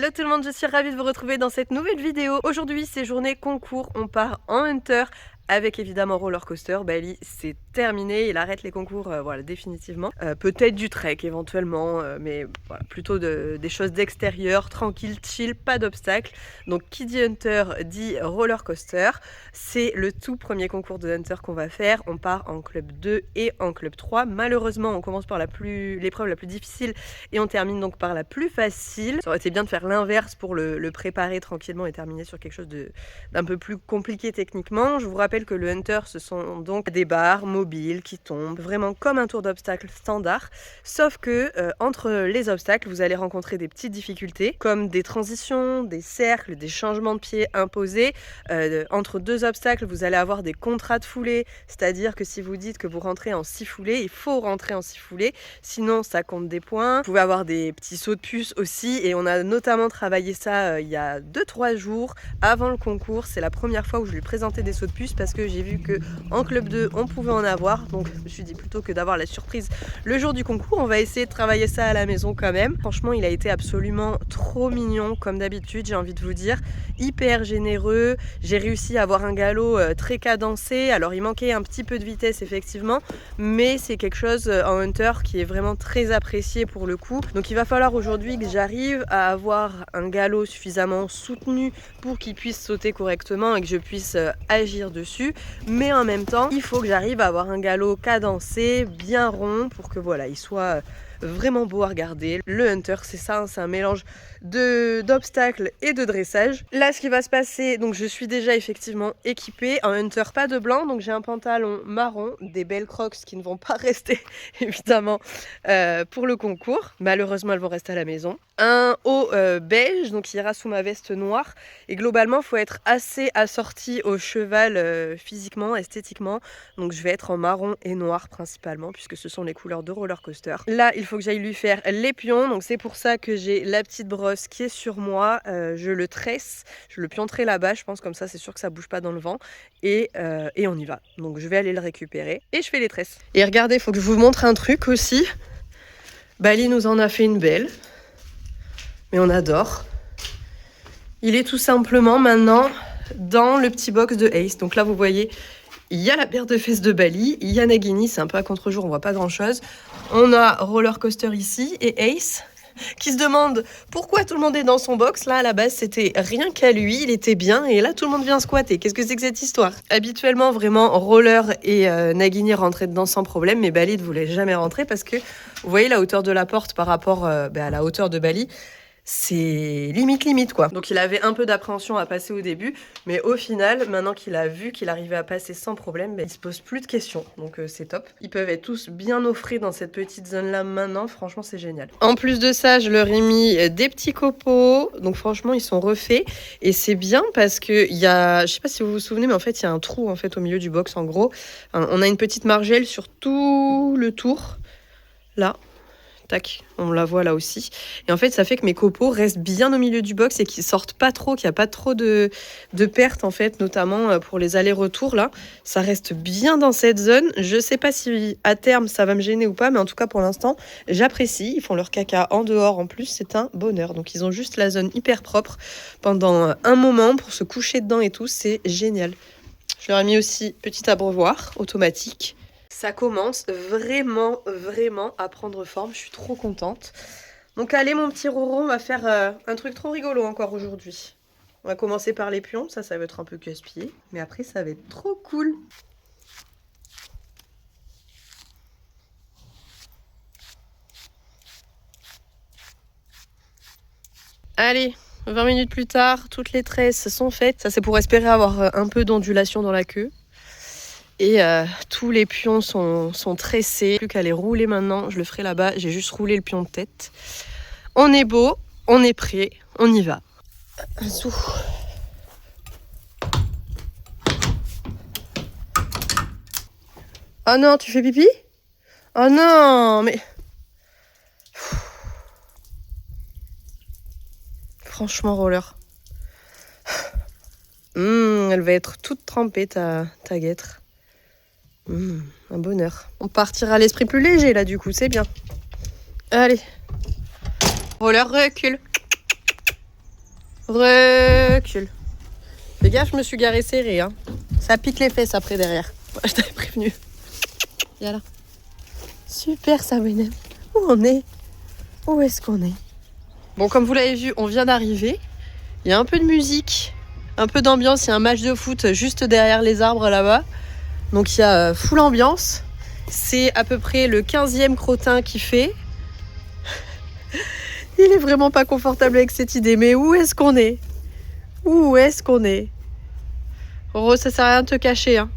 Hello tout le monde, je suis ravie de vous retrouver dans cette nouvelle vidéo. Aujourd'hui c'est journée concours, on part en Hunter avec évidemment roller coaster. Bali c'est terminé, il arrête les concours voilà, définitivement. Peut-être du trek éventuellement, mais voilà, plutôt des choses d'extérieur, tranquille, chill, pas d'obstacles. Donc qui dit Hunter dit roller coaster. C'est le tout premier concours de Hunter qu'on va faire. On part en club 2 et en club 3. Malheureusement on commence par l'épreuve la plus difficile et on termine donc par la plus facile. Ça aurait été bien de faire l'inverse pour le préparer tranquillement et terminer sur quelque chose d'un peu plus compliqué techniquement. Je vous rappelle que le Hunter ce sont donc des barres mobiles qui tombent vraiment comme un tour d'obstacle standard, sauf que entre les obstacles vous allez rencontrer des petites difficultés comme des transitions, des cercles, des changements de pied imposés. Entre deux obstacles vous allez avoir des contrats de foulée, c'est-à-dire que si vous dites que vous rentrez en 6 foulées, il faut rentrer en 6 foulées, sinon ça compte des points. Vous pouvez avoir des petits sauts de puce aussi, et on a notamment travaillé ça il y a 2-3 jours avant le concours. C'est la première fois où je lui présentais des sauts de puce parce que j'ai vu que en club 2 on pouvait en avoir, donc je me suis dit plutôt que d'avoir la surprise le jour du concours, on va essayer de travailler ça à la maison quand même. Franchement il a été absolument trop mignon comme d'habitude, j'ai envie de vous dire, hyper généreux. J'ai réussi à avoir un galop très cadencé, alors il manquait un petit peu de vitesse effectivement, mais c'est quelque chose en Hunter qui est vraiment très apprécié pour le coup. Donc il va falloir aujourd'hui que j'arrive à avoir un galop suffisamment soutenu pour qu'il puisse sauter correctement et que je puisse agir dessus, mais en même temps il faut que j'arrive à avoir un galop cadencé bien rond pour que voilà il soit vraiment beau à regarder. Le Hunter c'est ça, hein, c'est un mélange d'obstacles et de dressage. Là ce qui va se passer, donc je suis déjà effectivement équipée en Hunter, pas de blanc, donc j'ai un pantalon marron, des belles crocs qui ne vont pas rester évidemment pour le concours, malheureusement elles vont rester à la maison, un haut beige donc qui ira sous ma veste noire, et globalement il faut être assez assorti au cheval physiquement, esthétiquement, donc je vais être en marron et noir principalement puisque ce sont les couleurs de roller coaster. Là il faut que j'aille lui faire les pions, donc c'est pour ça que j'ai la petite brosse qui est sur moi, je le tresse, je le pionterai là-bas, je pense, comme ça c'est sûr que ça bouge pas dans le vent, et on y va. Donc je vais aller le récupérer et je fais les tresses. Et regardez, il faut que je vous montre un truc aussi. Bali nous en a fait une belle, mais on adore. Il est tout simplement maintenant dans le petit box de Ace. Donc là vous voyez, il y a la paire de fesses de Bali, il y a Nagini, c'est un peu à contre-jour, on voit pas grand-chose. On a Roller Coaster ici et Ace qui se demande pourquoi tout le monde est dans son box. Là à la base c'était rien qu'à lui, il était bien, et là tout le monde vient squatter. Qu'est-ce que c'est que cette histoire? Habituellement vraiment Roller et Nagini rentraient dedans sans problème, mais Bali ne voulait jamais rentrer parce que vous voyez la hauteur de la porte par rapport à la hauteur de Bali, c'est limite quoi. Donc il avait un peu d'appréhension à passer au début, mais au final, maintenant qu'il a vu qu'il arrivait à passer sans problème, il se pose plus de questions, donc c'est top. Ils peuvent être tous bien au frais dans cette petite zone là maintenant, franchement c'est génial. En plus de ça, je leur ai mis des petits copeaux, donc franchement ils sont refaits, et c'est bien parce que il y a, je sais pas si vous vous souvenez, mais en fait il y a un trou en fait au milieu du box en gros. On a une petite margelle sur tout le tour, là. Tac, on la voit là aussi. Et en fait, ça fait que mes copeaux restent bien au milieu du box et qu'ils sortent pas trop, qu'il n'y a pas trop de pertes en fait, notamment pour les allers-retours là. Ça reste bien dans cette zone. Je sais pas si à terme ça va me gêner ou pas, mais en tout cas pour l'instant, j'apprécie. Ils font leur caca en dehors en plus, c'est un bonheur. Donc ils ont juste la zone hyper propre pendant un moment pour se coucher dedans et tout, c'est génial. Je leur ai mis aussi petit abreuvoir automatique. Ça commence vraiment à prendre forme, je suis trop contente. Donc allez mon petit Roro, on va faire un truc trop rigolo encore aujourd'hui. On va commencer par les pions, ça va être un peu casse-pied, mais après ça va être trop cool. Allez, 20 minutes plus tard, toutes les tresses sont faites. Ça c'est pour espérer avoir un peu d'ondulation dans la queue. Et tous les pions sont tressés, plus qu'à les rouler maintenant, je le ferai là-bas, j'ai juste roulé le pion de tête. On est beau, on est prêt, on y va. Zou. Oh non, tu fais pipi? Oh non, mais... Franchement, Roller. Elle va être toute trempée, ta guêtre. Un bonheur. On partira l'esprit plus léger là du coup, c'est bien. Allez. Roller recule. Recule. Fais gaffe, je me suis garée serrée. Hein. Ça pique les fesses après derrière. Je t'avais prévenu. Viens là. Super, ça m'énerve. Où on est? Où est-ce qu'on est? Bon, comme vous l'avez vu, on vient d'arriver. Il y a un peu de musique, un peu d'ambiance. Il y a un match de foot juste derrière les arbres là-bas. Donc il y a full ambiance. C'est à peu près le 15e crottin qui fait. Il est vraiment pas confortable avec cette idée. Mais où est-ce qu'on est? Où est-ce qu'on est? Roro, ça sert à rien de te cacher. Hein.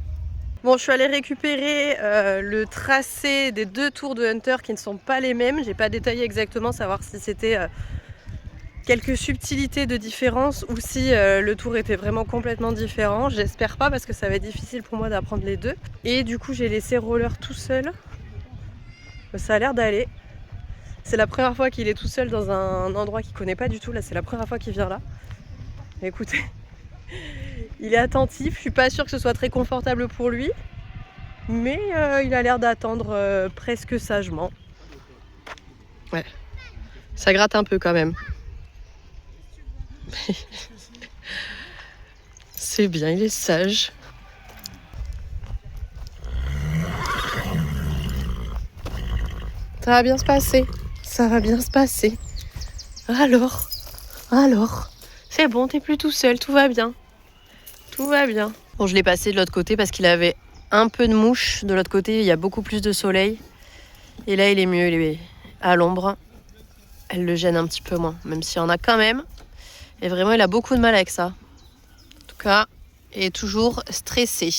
Bon, je suis allée récupérer le tracé des 2 tours de Hunter qui ne sont pas les mêmes. J'ai pas détaillé exactement, savoir si c'était quelques subtilités de différence ou si le tour était vraiment complètement différent. J'espère pas parce que ça va être difficile pour moi d'apprendre les deux. Et du coup, j'ai laissé Roller tout seul. Ça a l'air d'aller. C'est la première fois qu'il est tout seul dans un endroit qu'il connaît pas du tout. Là, c'est la première fois qu'il vient là. Écoutez, il est attentif. Je suis pas sûre que ce soit très confortable pour lui. Mais il a l'air d'attendre presque sagement. Ouais, ça gratte un peu quand même. C'est bien, il est sage. Ça va bien se passer. Ça va bien se passer. Alors, c'est bon, t'es plus tout seul, tout va bien. Tout va bien. Bon, je l'ai passé de l'autre côté parce qu'il avait un peu de mouche. De l'autre côté, il y a beaucoup plus de soleil. Et là, il est mieux, il est à l'ombre. Elle le gêne un petit peu moins, même s'il y en a quand même. Et vraiment, il a beaucoup de mal avec ça. En tout cas, il est toujours stressé.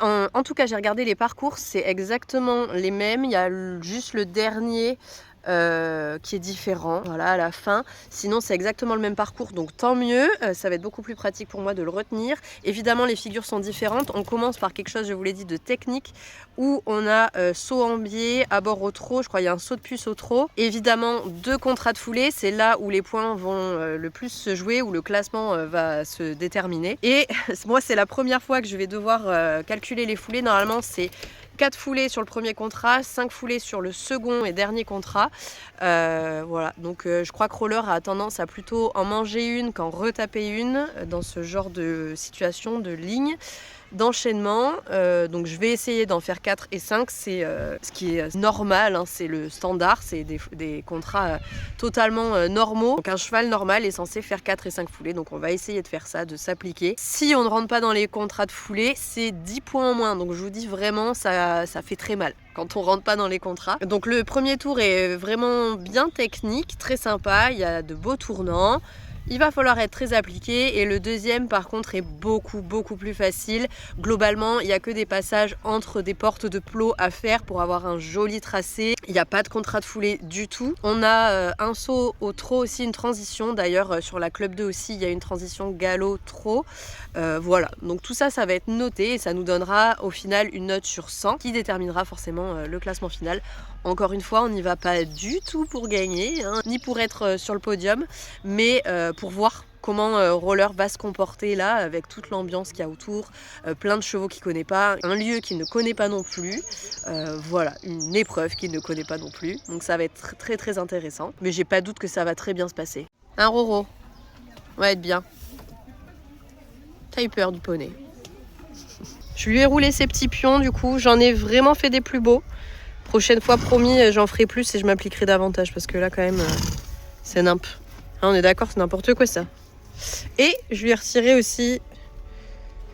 En tout cas, j'ai regardé les parcours, c'est exactement les mêmes. Il y a juste le dernier qui est différent, voilà, à la fin. Sinon, c'est exactement le même parcours, donc tant mieux. Ça va être beaucoup plus pratique pour moi de le retenir. Évidemment, les figures sont différentes. On commence par quelque chose, je vous l'ai dit, de technique, où on a saut en biais, à bord au trot. Je crois qu'il y a un saut de puce au trot. Évidemment, 2 contrats de foulée, c'est là où les points vont le plus se jouer, où le classement va se déterminer. Et moi, c'est la première fois que je vais devoir calculer les foulées. Normalement, c'est 4 foulées sur le premier contrat, 5 foulées sur le second et dernier contrat. Voilà, donc je crois que Roller a tendance à plutôt en manger une qu'en retaper une dans ce genre de situation, de ligne d'enchaînement. Donc je vais essayer d'en faire 4 et 5, c'est ce qui est normal, hein, c'est le standard, c'est des contrats totalement normaux. Donc un cheval normal est censé faire 4 et 5 foulées, donc on va essayer de faire ça, de s'appliquer. Si on ne rentre pas dans les contrats de foulée, c'est 10 points en moins, donc je vous dis vraiment, ça fait très mal quand on rentre pas dans les contrats. Donc le premier tour est vraiment bien technique, très sympa, il y a de beaux tournants. Il va falloir être très appliqué et le deuxième par contre est beaucoup plus facile. Globalement, il n'y a que des passages entre des portes de plot à faire pour avoir un joli tracé. Il n'y a pas de contrat de foulée du tout. On a un saut au trot aussi, une transition. D'ailleurs, sur la Club 2 aussi, il y a une transition galop-trot. Voilà, donc tout ça, ça va être noté et ça nous donnera au final une note sur 100 qui déterminera forcément le classement final. Encore une fois, on n'y va pas du tout pour gagner, hein, ni pour être sur le podium, mais pour voir comment Roller va se comporter là, avec toute l'ambiance qu'il y a autour, plein de chevaux qu'il ne connaît pas, un lieu qu'il ne connaît pas non plus, voilà, une épreuve qu'il ne connaît pas non plus. Donc ça va être très intéressant, mais j'ai pas de doute que ça va très bien se passer. Hein Roro? On va être bien. T'as eu peur du poney. Je lui ai roulé ses petits pions du coup, j'en ai vraiment fait des plus beaux. Prochaine fois, promis, j'en ferai plus et je m'appliquerai davantage parce que là, quand même, c'est nimp. Hein, on est d'accord, c'est n'importe quoi ça. Et je lui ai retiré aussi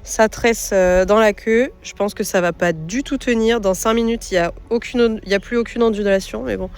sa tresse dans la queue. Je pense que ça va pas du tout tenir. Dans 5 minutes, il y a plus aucune ondulation, mais bon,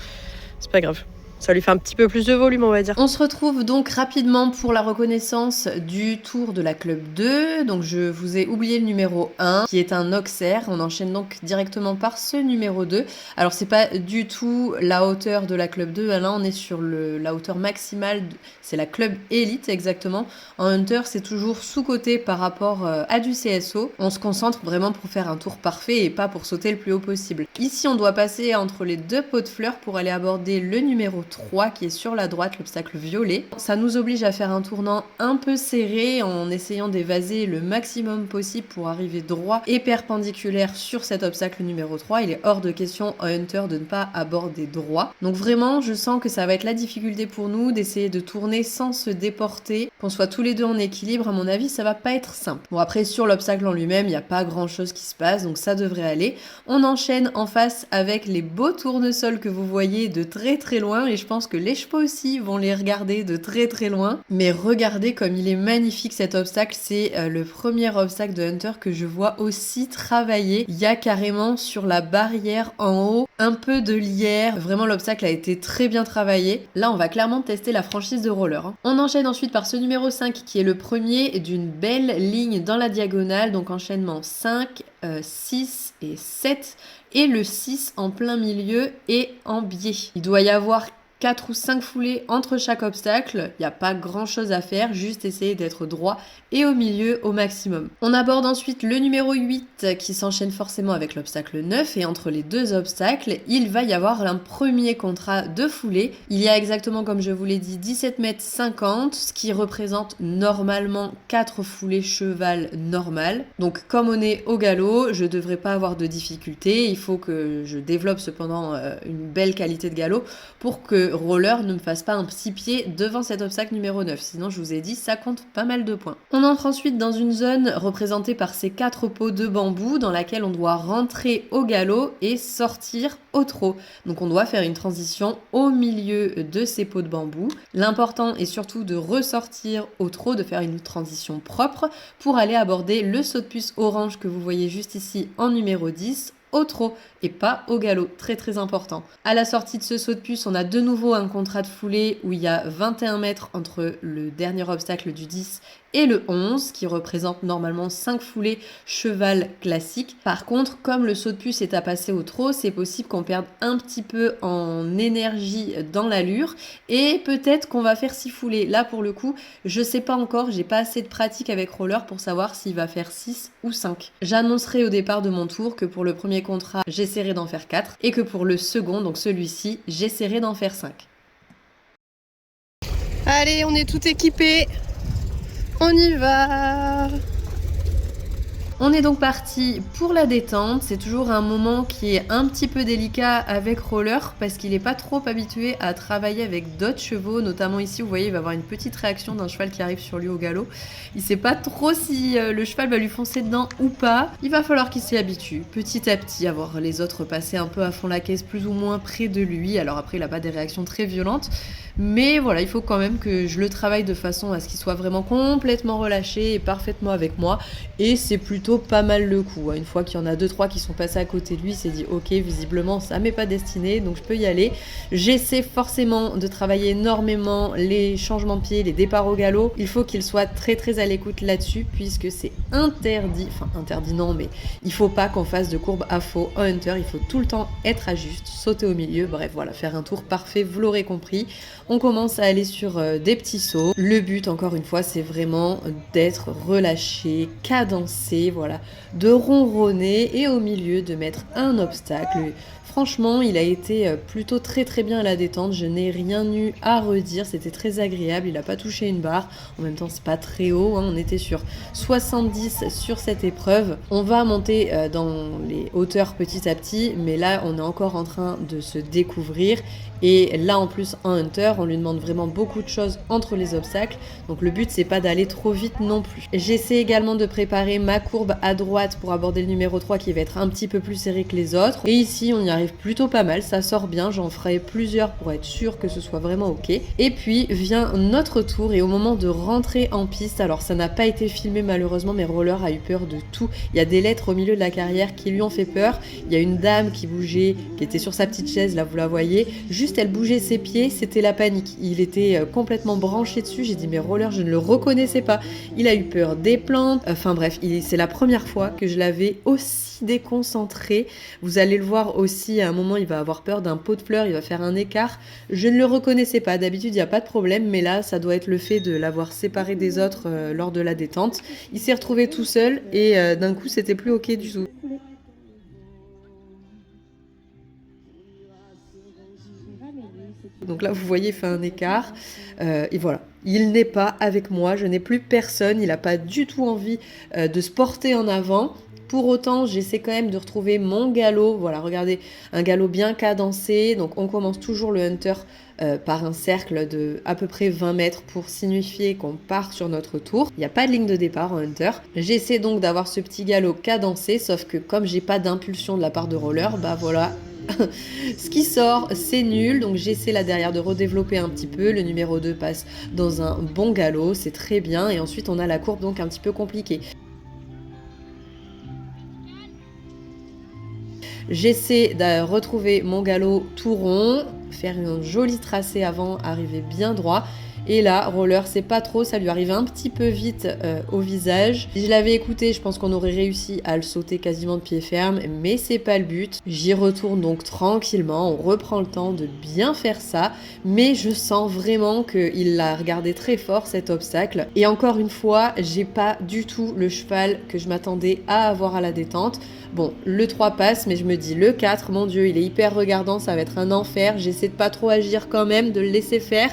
c'est pas grave. Ça lui fait un petit peu plus de volume, on va dire. On se retrouve donc rapidement pour la reconnaissance du tour de la Club 2. Donc je vous ai oublié le numéro 1, qui est un Auxerre. On enchaîne donc directement par ce numéro 2. Alors c'est pas du tout la hauteur de la Club 2. Là on est sur la hauteur maximale. C'est la Club Elite exactement. En Hunter, c'est toujours sous-coté par rapport à du CSO. On se concentre vraiment pour faire un tour parfait et pas pour sauter le plus haut possible. Ici, on doit passer entre les 2 pots de fleurs pour aller aborder le numéro 3 qui est sur la droite, l'obstacle violet. Ça nous oblige à faire un tournant un peu serré en essayant d'évaser le maximum possible pour arriver droit et perpendiculaire sur cet obstacle numéro 3. Il est hors de question en Hunter de ne pas aborder droit. Donc vraiment, je sens que ça va être la difficulté pour nous d'essayer de tourner sans se déporter, qu'on soit tous les deux en équilibre. À mon avis, ça va pas être simple. Bon, après, sur l'obstacle en lui-même, il n'y a pas grand-chose qui se passe, donc ça devrait aller. On enchaîne en face avec les beaux tournesols que vous voyez de très très loin, et je pense que les chevaux aussi vont les regarder de très très loin. Mais regardez comme il est magnifique cet obstacle, c'est le premier obstacle de Hunter que je vois aussi travailler. Il y a carrément sur la barrière en haut un peu de lierre. Vraiment, l'obstacle a été très bien travaillé. Là, on va clairement tester la franchise de roller, hein. On enchaîne ensuite par ce numéro 5 qui est le premier d'une belle ligne dans la diagonale. Donc enchaînement 5, 6 et 7. Et le 6 en plein milieu et en biais. Il doit y avoir 4 ou 5 foulées entre chaque obstacle. Il n'y a pas grand chose à faire, juste essayer d'être droit et au milieu au maximum. On aborde ensuite le numéro 8 qui s'enchaîne forcément avec l'obstacle 9 et entre les deux obstacles, il va y avoir un premier contrat de foulée. Il y a exactement comme je vous l'ai dit 17 mètres 50, ce qui représente normalement 4 foulées cheval normales. Donc comme on est au galop, je devrais pas avoir de difficulté. Il faut que je développe cependant une belle qualité de galop pour que roller ne me fasse pas un petit pied devant cet obstacle numéro 9. Sinon, je vous ai dit, ça compte pas mal de points. On entre ensuite dans une zone représentée par ces 4 pots de bambou dans laquelle on doit rentrer au galop et sortir au trot. Donc on doit faire une transition au milieu de ces pots de bambou. L'important est surtout de ressortir au trot, de faire une transition propre pour aller aborder le saut de puce orange que vous voyez juste ici en numéro 10 au trot et pas au galop, très très important. À la sortie de ce saut de puce, on a de nouveau un contrat de foulée où il y a 21 mètres entre le dernier obstacle du 10 et le 11 qui représente normalement 5 foulées cheval classique. Par contre, comme le saut de puce est à passer au trot, c'est possible qu'on perde un petit peu en énergie dans l'allure et peut-être qu'on va faire 6 foulées. Là pour le coup, je sais pas encore, j'ai pas assez de pratique avec roller pour savoir s'il va faire 6 ou 5. J'annoncerai au départ de mon tour que pour le premier contrat, j'essaierai d'en faire 4 et que pour le second, donc celui-ci, j'essaierai d'en faire 5. Allez, on est tout équipé. On y va! On est donc parti pour la détente. C'est toujours un moment qui est un petit peu délicat avec roller parce qu'il n'est pas trop habitué à travailler avec d'autres chevaux. Notamment ici, vous voyez, il va avoir une petite réaction d'un cheval qui arrive sur lui au galop. Il ne sait pas trop si le cheval va lui foncer dedans ou pas. Il va falloir qu'il s'y habitue petit à petit, à voir les autres passer un peu à fond la caisse plus ou moins près de lui. Alors après, il n'a pas des réactions très violentes. Mais voilà, il faut quand même que je le travaille de façon à ce qu'il soit vraiment complètement relâché et parfaitement avec moi. Et c'est plutôt pas mal le coup. Une fois qu'il y en a 2-3 qui sont passés à côté de lui, il s'est dit ok, visiblement ça m'est pas destiné, donc je peux y aller. J'essaie forcément de travailler énormément les changements de pied, les départs au galop. Il faut qu'il soit très très à l'écoute là-dessus puisque c'est interdit, enfin interdit non, mais il faut pas qu'on fasse de courbe à faux en hunter. Il faut tout le temps être à juste, sauter au milieu, bref voilà, faire un tour parfait, vous l'aurez compris. On commence à aller sur des petits sauts. Le but, encore une fois, c'est vraiment d'être relâché, cadencé, voilà, de ronronner et au milieu de mettre un obstacle. Franchement, il a été plutôt très très bien à la détente. Je n'ai rien eu à redire. C'était très agréable. Il n'a pas touché une barre. En même temps, c'est pas très haut, hein. On était sur 70 sur cette épreuve. On va monter dans les hauteurs petit à petit, mais là, on est encore en train de se découvrir. Et là, en plus, en hunter, on lui demande vraiment beaucoup de choses entre les obstacles. Donc le but, c'est pas d'aller trop vite non plus. J'essaie également de préparer ma courbe à droite pour aborder le numéro 3 qui va être un petit peu plus serré que les autres. Et ici, on y arrive plutôt pas mal. Ça sort bien. J'en ferai plusieurs pour être sûr que ce soit vraiment ok. Et puis, vient notre tour. Et au moment de rentrer en piste, alors ça n'a pas été filmé malheureusement, mais Roller a eu peur de tout. Il y a des lettres au milieu de la carrière qui lui ont fait peur. Il y a une dame qui bougeait, qui était sur sa petite chaise, là vous la voyez. Juste elle bougeait ses pieds, c'était la panique. Il était complètement branché dessus. J'ai dit mais Roller, je ne le reconnaissais pas. Il a eu peur des plantes. Enfin bref, c'est la première fois que je l'avais aussi déconcentré. Vous allez le voir aussi, à un moment il va avoir peur d'un pot de fleurs, il va faire un écart. Je ne le reconnaissais pas. D'habitude il n'y a pas de problème, mais là ça doit être le fait de l'avoir séparé des autres lors de la détente. Il s'est retrouvé tout seul et d'un coup c'était plus ok du tout. Donc là, vous voyez, il fait un écart. Et voilà, il n'est pas avec moi, je n'ai plus personne. Il n'a pas du tout envie de se porter en avant. Pour autant, j'essaie quand même de retrouver mon galop. Voilà, regardez, un galop bien cadencé. Donc on commence toujours le hunter par un cercle de à peu près 20 mètres pour signifier qu'on part sur notre tour. Il n'y a pas de ligne de départ en hunter. J'essaie donc d'avoir ce petit galop cadencé, sauf que comme j'ai pas d'impulsion de la part de roller, bah voilà, ce qui sort, c'est nul. Donc j'essaie là derrière de redévelopper un petit peu. Le numéro 2 passe dans un bon galop, c'est très bien. Et ensuite on a la courbe donc un petit peu compliquée. J'essaie de retrouver mon galop tout rond, faire un joli tracé avant, arriver bien droit. Et là, roller, c'est pas trop, ça lui arrive un petit peu vite au visage. Si je l'avais écouté, je pense qu'on aurait réussi à le sauter quasiment de pied ferme, mais c'est pas le but. J'y retourne donc tranquillement, on reprend le temps de bien faire ça, mais je sens vraiment qu'il l'a regardé très fort cet obstacle. Et encore une fois, j'ai pas du tout le cheval que je m'attendais à avoir à la détente. Bon, le 3 passe, mais je me dis le 4, mon Dieu, il est hyper regardant, ça va être un enfer. J'essaie de pas trop agir quand même, de le laisser faire.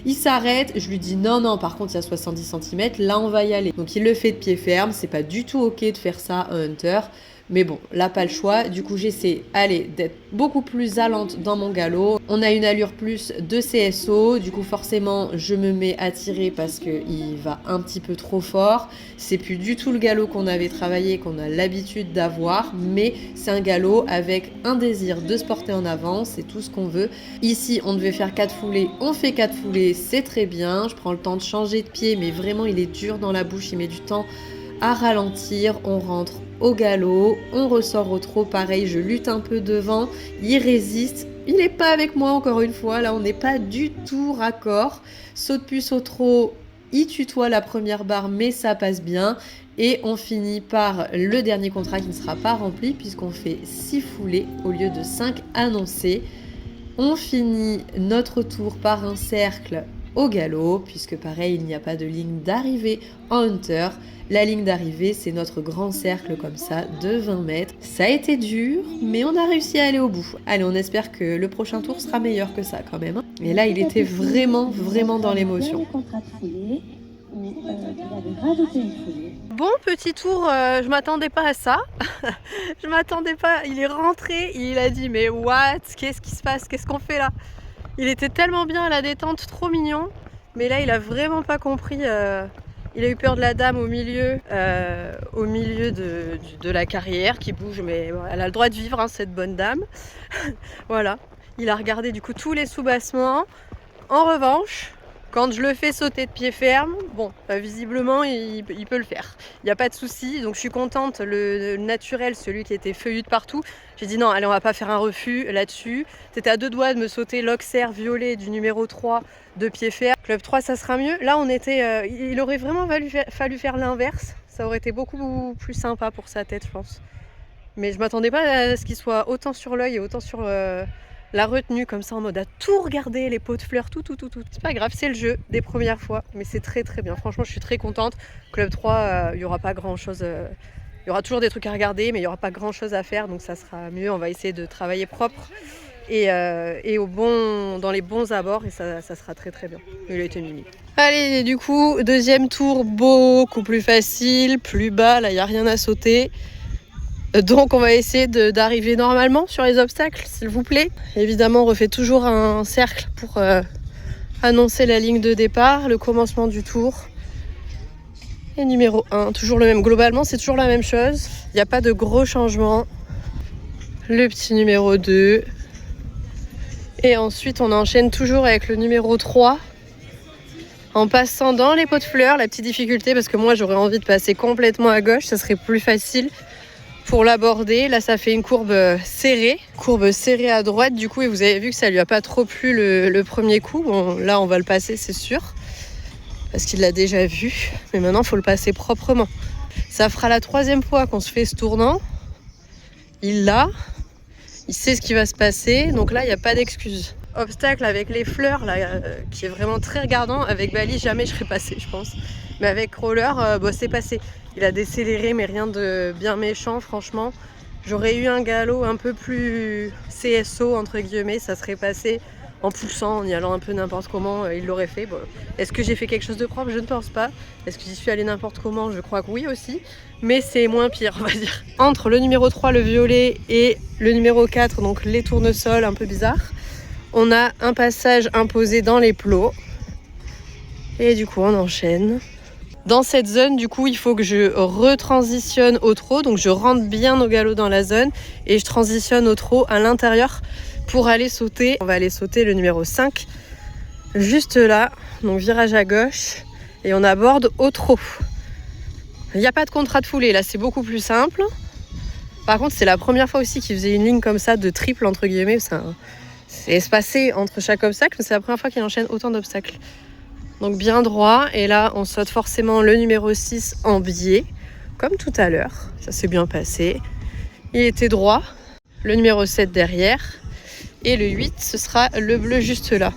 Il s'arrête, je lui dis non, par contre il y a 70 cm, là on va y aller. Donc il le fait de pied ferme, c'est pas du tout ok de faire ça en hunter. Mais bon, là pas le choix, du coup j'essaie d'être beaucoup plus allante dans mon galop. On a une allure plus de CSO, du coup forcément je me mets à tirer parce qu'il va un petit peu trop fort. C'est plus du tout le galop qu'on avait travaillé, qu'on a l'habitude d'avoir, mais c'est un galop avec un désir de se porter en avant, c'est tout ce qu'on veut. Ici on devait faire 4 foulées, on fait 4 foulées, c'est très bien. Je prends le temps de changer de pied, mais vraiment il est dur dans la bouche, il met du temps à ralentir, on rentre au galop, on ressort au trot, pareil, je lutte un peu devant, il résiste, il n'est pas avec moi encore une fois, là on n'est pas du tout raccord, saute puce au trot, il tutoie la première barre mais ça passe bien, et on finit par le dernier contrat qui ne sera pas rempli puisqu'on fait 6 foulées au lieu de 5 annoncées. On finit notre tour par un cercle au galop, puisque pareil, il n'y a pas de ligne d'arrivée en hunter. La ligne d'arrivée, c'est notre grand cercle comme ça, de 20 mètres. Ça a été dur, mais on a réussi à aller au bout. Allez, on espère que le prochain tour sera meilleur que ça quand même. Et là, il était vraiment dans l'émotion. Bon, petit tour, je m'attendais pas à ça. Je m'attendais pas. Il est rentré, il a dit mais what? Qu'est-ce qui se passe? Qu'est-ce qu'on fait là? Il était tellement bien à la détente, trop mignon. Mais là, il a vraiment pas compris. Il a eu peur de la dame au milieu de la carrière qui bouge, mais bon, elle a le droit de vivre, hein, cette bonne dame. Voilà. Il a regardé du coup tous les soubassements. En revanche, quand je le fais sauter de pied ferme, bon, visiblement, il peut le faire. Il n'y a pas de souci, donc je suis contente. Le naturel, celui qui était feuillu de partout, j'ai dit non, allez, on va pas faire un refus là-dessus. C'était à 2 doigts de me sauter l'Auxerre violet du numéro 3 de pied ferme. Club 3, ça sera mieux. Là, il aurait vraiment fallu faire l'inverse. Ça aurait été beaucoup plus sympa pour sa tête, je pense. Mais je m'attendais pas à ce qu'il soit autant sur l'œil et autant sur la retenue, comme ça, en mode à tout regarder, les pots de fleurs, tout. C'est pas grave, c'est le jeu des premières fois, mais c'est très bien. Franchement, je suis très contente. Club 3, il y aura pas grand chose. Il y aura toujours des trucs à regarder, mais il y aura pas grand chose à faire, donc ça sera mieux. On va essayer de travailler propre et dans les bons abords, et ça sera très bien. Il a été mimi. Allez, du coup, deuxième tour, beaucoup plus facile, plus bas, là, il n'y a rien à sauter. Donc on va essayer d'arriver normalement sur les obstacles, s'il vous plaît. Évidemment, on refait toujours un cercle pour annoncer la ligne de départ, le commencement du tour. Et numéro 1, toujours le même. Globalement, c'est toujours la même chose. Il n'y a pas de gros changements. Le petit numéro 2. Et ensuite, on enchaîne toujours avec le numéro 3. En passant dans les pots de fleurs, la petite difficulté, parce que moi, j'aurais envie de passer complètement à gauche, ça serait plus facile. Pour l'aborder, là ça fait une courbe serrée à droite du coup, et vous avez vu que ça lui a pas trop plu le premier coup. Bon, là on va le passer, c'est sûr, parce qu'il l'a déjà vu, mais maintenant il faut le passer proprement. Ça fera la 3e fois qu'on se fait ce tournant. Il sait ce qui va se passer, donc là il n'y a pas d'excuse. Obstacle avec les fleurs là, qui est vraiment très regardant. Avec Bali jamais je serais passée, je pense, mais avec Roller, c'est passé. Il a décéléré, mais rien de bien méchant, franchement. J'aurais eu un galop un peu plus CSO, entre guillemets, ça serait passé en poussant, en y allant un peu n'importe comment, il l'aurait fait. Bon. Est-ce que j'ai fait quelque chose de propre? Je ne pense pas. Est-ce que j'y suis allée n'importe comment? Je crois que oui aussi. Mais c'est moins pire, on va dire. Entre le numéro 3, le violet, et le numéro 4, donc les tournesols un peu bizarres, on a un passage imposé dans les plots. Et du coup, on enchaîne. Dans cette zone, du coup, il faut que je retransitionne au trot. Donc, je rentre bien au galop dans la zone et je transitionne au trot à l'intérieur pour aller sauter. On va aller sauter le numéro 5, juste là. Donc, virage à gauche et on aborde au trot. Il n'y a pas de contrat de foulée. Là, c'est beaucoup plus simple. Par contre, c'est la première fois aussi qu'il faisait une ligne comme ça de triple, entre guillemets. C'est espacé entre chaque obstacle, mais c'est la première fois qu'il enchaîne autant d'obstacles. Donc bien droit, et là on saute forcément le numéro 6 en biais, comme tout à l'heure, ça s'est bien passé. Il était droit, le numéro 7 derrière, et le 8 ce sera le bleu juste là.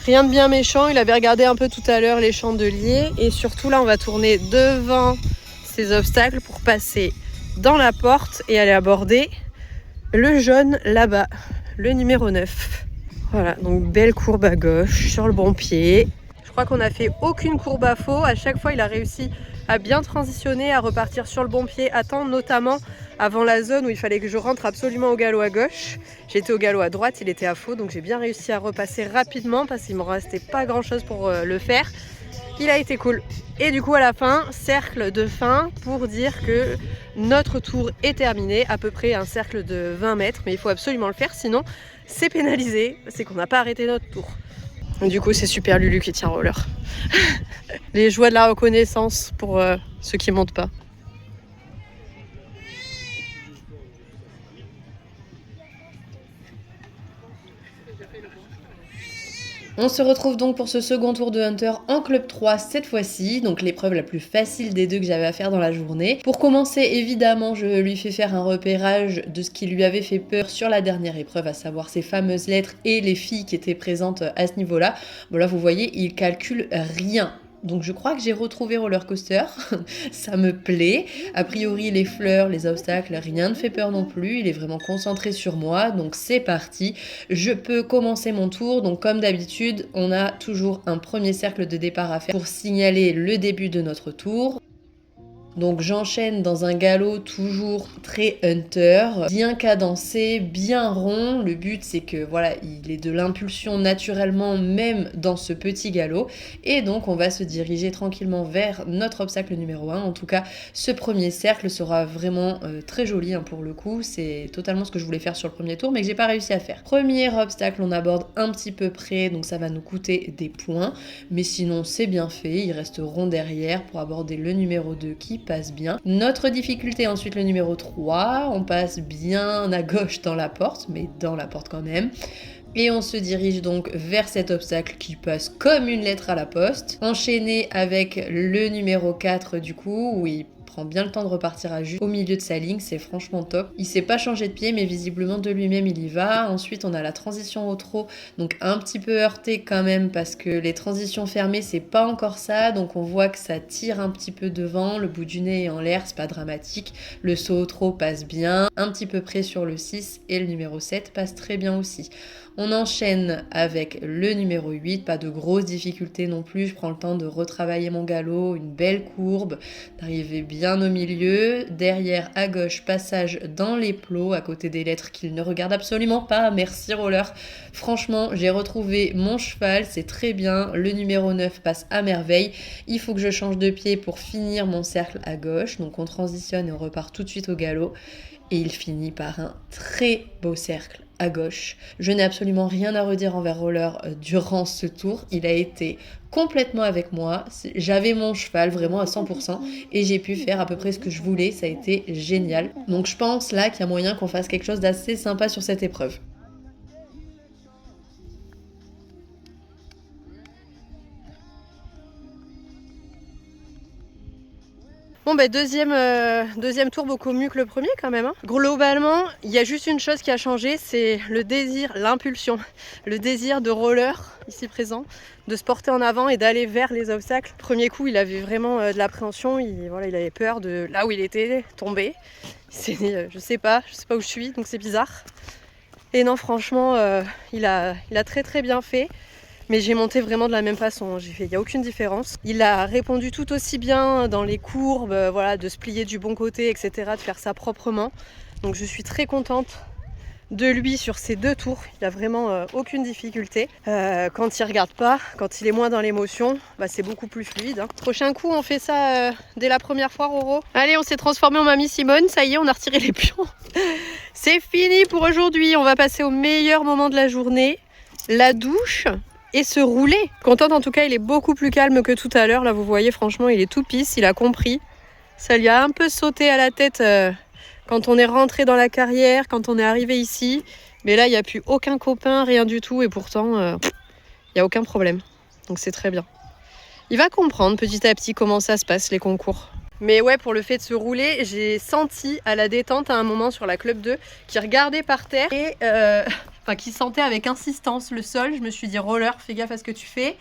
Rien de bien méchant, il avait regardé un peu tout à l'heure les chandeliers, et surtout là on va tourner devant ces obstacles pour passer dans la porte et aller aborder le jaune là-bas, le numéro 9. Voilà, donc belle courbe à gauche, sur le bon pied. Je crois qu'on n'a fait aucune courbe à faux. À chaque fois, il a réussi à bien transitionner, à repartir sur le bon pied à temps, notamment avant la zone où il fallait que je rentre absolument au galop à gauche. J'étais au galop à droite, il était à faux, donc j'ai bien réussi à repasser rapidement parce qu'il ne me restait pas grand-chose pour le faire. Il a été cool. Et du coup, à la fin, cercle de fin pour dire que notre tour est terminé, à peu près un cercle de 20 mètres, mais il faut absolument le faire, sinon c'est pénalisé, c'est qu'on n'a pas arrêté notre tour. Du coup, c'est super Lulu qui tient roller. Les joies de la reconnaissance pour ceux qui montent pas. On se retrouve donc pour ce second tour de Hunter en club 3 cette fois-ci, donc l'épreuve la plus facile des deux que j'avais à faire dans la journée. Pour commencer, évidemment, je lui fais faire un repérage de ce qui lui avait fait peur sur la dernière épreuve, à savoir ces fameuses lettres et les filles qui étaient présentes à ce niveau-là. Bon là, vous voyez, il calcule rien. Donc je crois que j'ai retrouvé Roller Coaster, ça me plaît. A priori les fleurs, les obstacles, rien ne fait peur non plus, il est vraiment concentré sur moi, donc c'est parti. Je peux commencer mon tour, donc comme d'habitude, on a toujours un premier cercle de départ à faire pour signaler le début de notre tour. Donc j'enchaîne dans un galop toujours très hunter, bien cadencé, bien rond. Le but c'est que voilà, il ait de l'impulsion naturellement même dans ce petit galop. Et donc on va se diriger tranquillement vers notre obstacle numéro 1. En tout cas, ce premier cercle sera vraiment très joli pour le coup. C'est totalement ce que je voulais faire sur le premier tour mais que j'ai pas réussi à faire. Premier obstacle, on aborde un petit peu près, donc ça va nous coûter des points. Mais sinon c'est bien fait, il reste rond derrière pour aborder le numéro 2 qui passe bien. Notre difficulté ensuite le numéro 3, on passe bien à gauche dans la porte, mais dans la porte quand même. Et on se dirige donc vers cet obstacle qui passe comme une lettre à la poste. Enchaîné avec le numéro 4 du coup, où il prend bien le temps de repartir à juste au milieu de sa ligne, c'est franchement top. Il s'est pas changé de pied mais visiblement de lui-même il y va. Ensuite on a la transition au trot, donc un petit peu heurté quand même parce que les transitions fermées c'est pas encore ça, donc on voit que ça tire un petit peu devant, le bout du nez est en l'air, c'est pas dramatique. Le saut au trot passe bien, un petit peu près sur le 6 et le numéro 7 passe très bien aussi. On enchaîne avec le numéro 8, pas de grosses difficultés non plus, je prends le temps de retravailler mon galop, une belle courbe, d'arriver bien au milieu, derrière à gauche, passage dans les plots, à côté des lettres qu'il ne regarde absolument pas, merci roller. Franchement, j'ai retrouvé mon cheval, c'est très bien, le numéro 9 passe à merveille, il faut que je change de pied pour finir mon cercle à gauche, donc on transitionne et on repart tout de suite au galop, et il finit par un très beau cercle à gauche. Je n'ai absolument rien à redire envers Roller durant ce tour. Il a été complètement avec moi. J'avais mon cheval vraiment à 100% et j'ai pu faire à peu près ce que je voulais. Ça a été génial. Donc je pense là qu'il y a moyen qu'on fasse quelque chose d'assez sympa sur cette épreuve. Bon deuxième tour beaucoup mieux que le premier quand même. Globalement, il y a juste une chose qui a changé, c'est le désir, l'impulsion, le désir de roller ici présent, de se porter en avant et d'aller vers les obstacles. Premier coup, il avait vraiment de l'appréhension, il avait peur de là où il était tombé. Il s'est dit je sais pas où je suis, donc c'est bizarre. Et non, franchement, il a très bien fait. Mais j'ai monté vraiment de la même façon. Il n'y a aucune différence. Il a répondu tout aussi bien dans les courbes, voilà, de se plier du bon côté, etc., de faire ça proprement. Donc je suis très contente de lui sur ces 2 tours. Il a vraiment aucune difficulté. Quand il regarde pas, quand il est moins dans l'émotion, bah, c'est beaucoup plus fluide. Hein. Prochain coup, on fait ça dès la première fois, Roro. Allez, on s'est transformé en mamie Simone. Ça y est, on a retiré les pions. C'est fini pour aujourd'hui. On va passer au meilleur moment de la journée, la douche. Et se rouler. Contente en tout cas, il est beaucoup plus calme que tout à l'heure. Là, vous voyez, franchement, il est tout pisse, il a compris. Ça lui a un peu sauté à la tête quand on est rentré dans la carrière, quand on est arrivé ici. Mais là, il n'y a plus aucun copain, rien du tout. Et pourtant, il n'y a aucun problème. Donc c'est très bien. Il va comprendre petit à petit comment ça se passe, les concours. Mais ouais, pour le fait de se rouler, j'ai senti à la détente à un moment sur la Club 2 qui regardait par terre et... Enfin, qui sentait avec insistance le sol. Je me suis dit, roller, fais gaffe à ce que tu fais.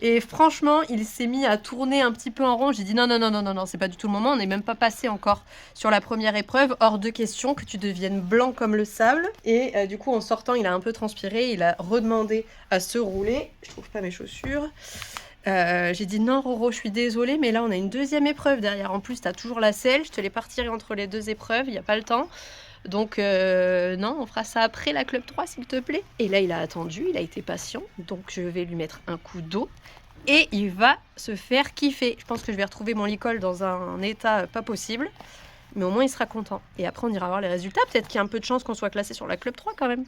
Et franchement, il s'est mis à tourner un petit peu en rond. J'ai dit, non, c'est pas du tout le moment. On n'est même pas passé encore sur la première épreuve. Hors de question que tu deviennes blanc comme le sable. Et du coup, en sortant, il a un peu transpiré. Il a redemandé à se rouler. Je trouve pas mes chaussures. J'ai dit, non, Roro, je suis désolée, mais là, on a une 2e épreuve derrière. En plus, t'as toujours la selle. Je te l'ai partiré entre les 2 épreuves. Il n'y a pas le temps. Donc non, on fera ça après la Club 3 s'il te plaît. Et là il a attendu, il a été patient. Donc je vais lui mettre un coup d'eau. Et il va se faire kiffer. Je pense que je vais retrouver mon licol dans un état pas possible. Mais au moins il sera content. Et après on ira voir les résultats. Peut-être qu'il y a un peu de chance qu'on soit classé sur la Club 3 quand même.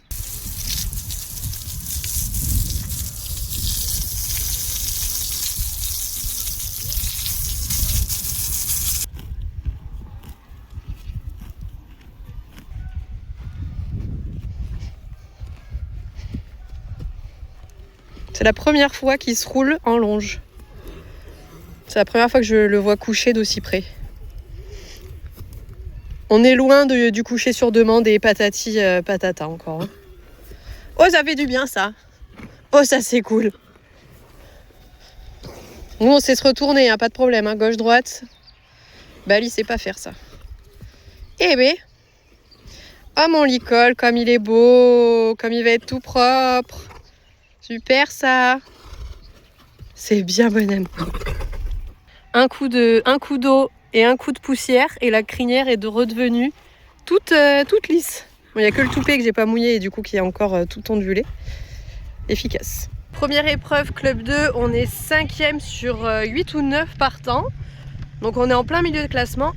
C'est la première fois qu'il se roule en longe. C'est la première fois que je le vois coucher d'aussi près. On est loin du coucher sur demande et patati patata encore. Hein. Oh, ça fait du bien ça. Oh, ça c'est cool. Nous, on sait se retourner, hein, pas de problème. Hein, gauche-droite. Bali sait pas faire ça. Eh ben. Oh, mon licol, comme il est beau. Comme il va être tout propre. Super ça. C'est bien bonhomme. Un coup d'eau et un coup de poussière et la crinière est redevenue toute lisse. Bon, il n'y a que le toupet que j'ai pas mouillé et du coup qui est encore tout ondulé. Efficace. Première épreuve Club 2, on est 5e sur 8 ou 9 partants. Donc on est en plein milieu de classement.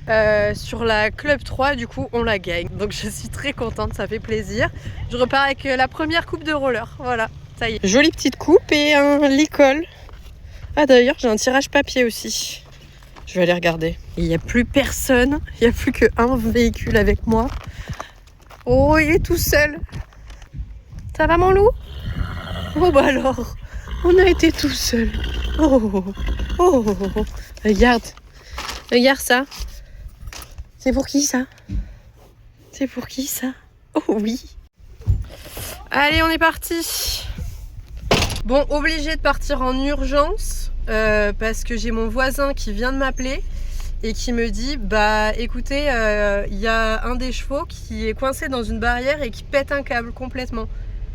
Sur la Club 3, du coup, on la gagne. Donc je suis très contente, ça fait plaisir. Je repars avec la première coupe de roller. Voilà, ça y est. Jolie petite coupe et un licol. Ah d'ailleurs, j'ai un tirage papier aussi. Je vais aller regarder. Il n'y a plus personne. Il n'y a plus qu'un véhicule avec moi. Oh, il est tout seul. Ça va mon loup? Oh bah alors, on a été tout seul. Oh, regarde. Regarde ça. C'est pour qui ça? C'est pour qui ça? Oh oui. Allez, on est parti. Bon, obligé de partir en urgence parce que j'ai mon voisin qui vient de m'appeler et qui me dit, bah écoutez, il y a un des chevaux qui est coincé dans une barrière et qui pète un câble complètement.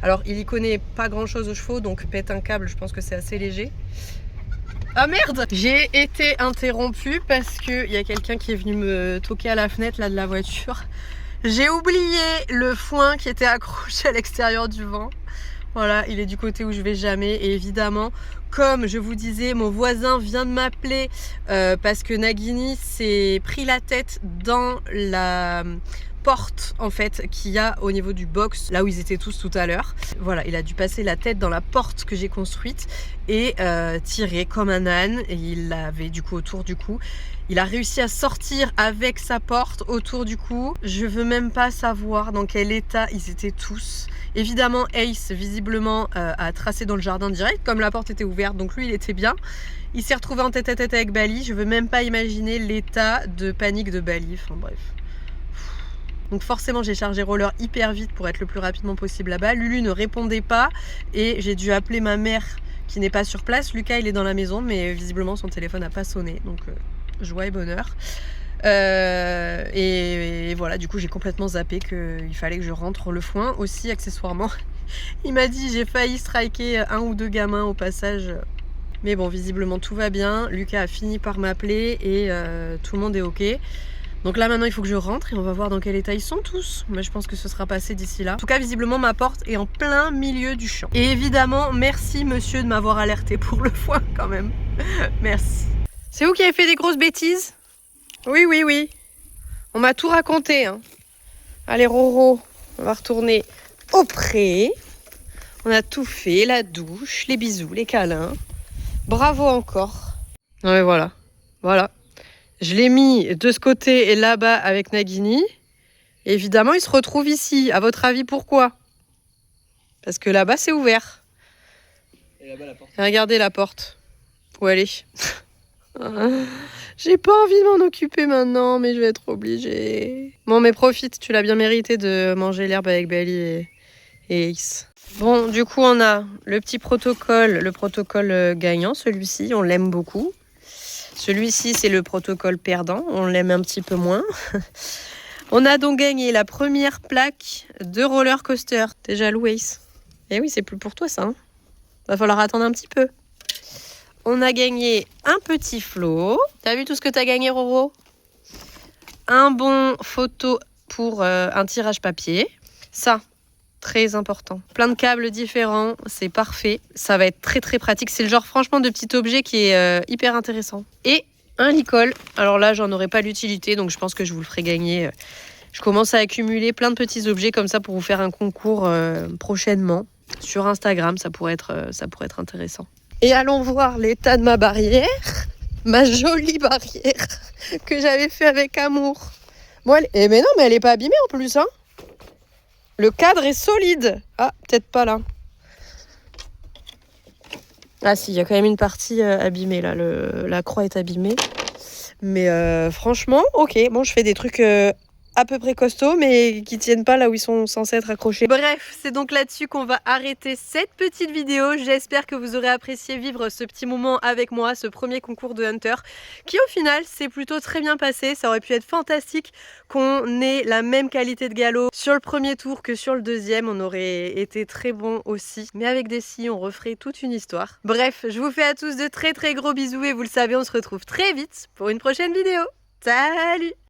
Alors, il y connaît pas grand chose aux chevaux, donc pète un câble, je pense que c'est assez léger. Ah merde! J'ai été interrompue parce qu'il y a quelqu'un qui est venu me toquer à la fenêtre là de la voiture. J'ai oublié le foin qui était accroché à l'extérieur du vent. Voilà, il est du côté où je vais jamais. Et évidemment, comme je vous disais, mon voisin vient de m'appeler parce que Nagini s'est pris la tête dans la porte en fait qu'il y a au niveau du box, là où ils étaient tous tout à l'heure. Voilà, il a dû passer la tête dans la porte que j'ai construite et tirer comme un âne. Et il l'avait du coup autour du cou. Il a réussi à sortir avec sa porte autour du cou. Je veux même pas savoir dans quel état ils étaient tous. Évidemment, Ace, visiblement, a tracé dans le jardin direct, comme la porte était ouverte, donc lui, il était bien. Il s'est retrouvé en tête-à-tête avec Bali. Je veux même pas imaginer l'état de panique de Bali. Enfin bref. Donc forcément, j'ai chargé roller hyper vite pour être le plus rapidement possible là-bas. Lulu ne répondait pas et j'ai dû appeler ma mère qui n'est pas sur place. Lucas, il est dans la maison, mais visiblement, son téléphone n'a pas sonné. Donc joie et bonheur. Et voilà, du coup j'ai complètement zappé qu'il fallait que je rentre le foin aussi accessoirement. Il m'a dit j'ai failli striker un ou deux gamins au passage. Mais bon, visiblement tout va bien. Lucas a fini par m'appeler et tout le monde est ok. Donc là maintenant il faut que je rentre et on va voir dans quel état ils sont tous. Mais je pense que ce sera passé d'ici là. En tout cas visiblement ma porte est en plein milieu du champ. Et évidemment merci monsieur de m'avoir alerté pour le foin quand même. Merci. C'est vous qui avez fait des grosses bêtises? Oui, oui, oui. On m'a tout raconté. Hein. Allez Roro, on va retourner au pré. On a tout fait, la douche, les bisous, les câlins. Bravo encore. Ouais, voilà. Voilà. Je l'ai mis de ce côté et là-bas avec Nagini. Et évidemment, il se retrouve ici. À votre avis, pourquoi? Parce que là-bas, c'est ouvert. Et là-bas, la porte. Regardez la porte. Où elle est. J'ai pas envie de m'en occuper maintenant, mais je vais être obligée. Bon, mais profite, tu l'as bien mérité de manger l'herbe avec Belly et X. Bon, du coup, on a le petit protocole, le protocole gagnant, celui-ci, on l'aime beaucoup. Celui-ci, c'est le protocole perdant, on l'aime un petit peu moins. On a donc gagné la première plaque de roller coaster. T'es jaloux, Ace? Eh oui, c'est plus pour toi, ça. Hein, va falloir attendre un petit peu. On a gagné un petit flot. T'as vu tout ce que t'as gagné, Roro? Un bon photo pour un tirage papier. Ça, très important. Plein de câbles différents, c'est parfait. Ça va être très très pratique. C'est le genre franchement de petit objet qui est hyper intéressant. Et un licol. Alors là, j'en aurai pas l'utilité, donc je pense que je vous le ferai gagner. Je commence à accumuler plein de petits objets comme ça pour vous faire un concours prochainement. Sur Instagram, ça pourrait être intéressant. Et allons voir l'état de ma barrière, ma jolie barrière que j'avais fait avec amour. Bon, mais non, mais elle est pas abîmée en plus, hein. Le cadre est solide. Ah, peut-être pas là. Ah si, il y a quand même une partie abîmée là. La croix est abîmée. Mais franchement, ok. Bon, je fais des trucs à peu près costauds, mais qui tiennent pas là où ils sont censés être accrochés. Bref, c'est donc là-dessus qu'on va arrêter cette petite vidéo. J'espère que vous aurez apprécié vivre ce petit moment avec moi, ce premier concours de Hunter, qui au final s'est plutôt très bien passé. Ça aurait pu être fantastique qu'on ait la même qualité de galop sur le premier tour que sur le deuxième. On aurait été très bon aussi. Mais avec des scies, on referait toute une histoire. Bref, je vous fais à tous de très très gros bisous et vous le savez, on se retrouve très vite pour une prochaine vidéo. Salut!